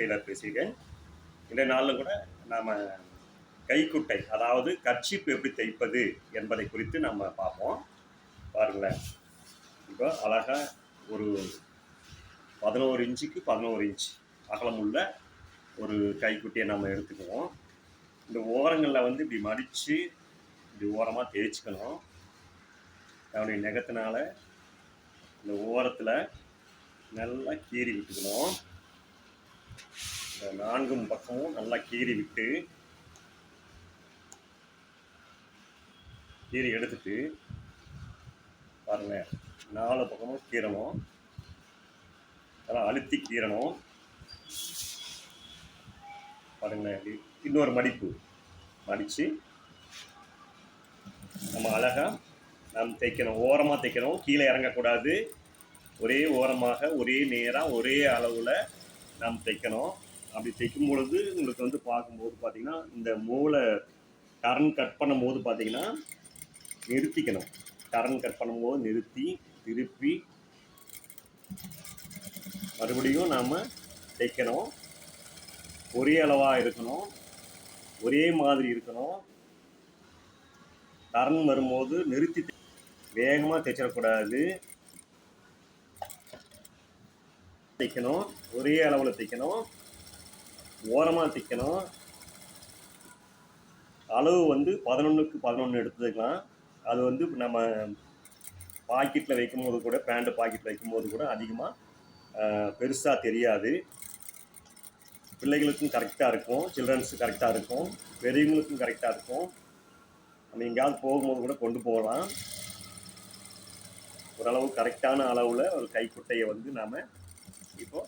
Taylor பேசுகிறேன். இன்றைய நாளில் கூட நாம் கைக்குட்டை, அதாவது கர்ச்சீப் எப்படி தைப்பது என்பதை குறித்து நம்ம பார்ப்போம். பாருங்களேன், இப்போ அழகாக ஒரு 11 இன்ச்சுக்கு 11 இன்ச் அகலமுள்ள ஒரு கைக்குட்டியை நம்ம எடுத்துக்குவோம். இந்த ஓரங்களில் வந்து இப்படி மடித்து இப்படி ஓரமாக தேய்ச்சிக்கணும். அவனுடைய நெகத்தினால இந்த ஓரத்தில் நல்லா கீறி விட்டுக்கணும். இந்த 4 பக்கமும் நல்லா கீறி விட்டு கீறி எடுத்துட்டு பாருங்கள், 4 பக்கமும் கீறணும். அதெல்லாம் அழுத்தி கீறணும். பாருங்களேன், இன்னொரு மடிப்பு மடித்து நம்ம அழகாக நாம் தைக்கணும். ஓரமாக தைக்கணும், கீழே இறங்கக்கூடாது. ஒரே ஓரமாக ஒரே நேராக ஒரே அளவில் நாம் தைக்கணும். அப்படி தைக்கும் பொழுது உங்களுக்கு வந்து பார்க்கும்போது பார்த்திங்கன்னா, இந்த மூளை கரண் கட் பண்ணும்போது பார்த்திங்கன்னா நிறுத்திக்கணும். கரண் கட் பண்ணும்போது நிறுத்தி திருப்பி மறுபடியும் நாம் தைக்கணும். ஒரே அளவாக இருக்கணும், ஒரே மாதிரி இருக்கணும். கரண் வரும்போது நிறுத்தி வேகமாக தைச்சிடக்கூடாது. தைக்கணும், ஒரே அளவில் தைக்கணும், ஓரமாக தைக்கணும். அளவு வந்து 11க்கு 11 எடுத்துக்கலாம். அது வந்து நம்ம பாக்கெட்டில் வைக்கும்போது கூட, பேண்ட்டு பாக்கெட்டில் வைக்கும்போது கூட அதிகமாக பெருசாக தெரியாது. பிள்ளைகளுக்கும் கரெக்டாக இருக்கும், சில்ட்ரன்ஸுக்கு கரெக்டாக இருக்கும், பெரியவங்களுக்கும் கரெக்டாக இருக்கும். நம்ம எங்கேயாவது போகும்போது கூட கொண்டு போகலாம். ஓரளவு கரெக்டான அளவில் ஒரு கைக்குட்டையை வந்து நாம் இப்போ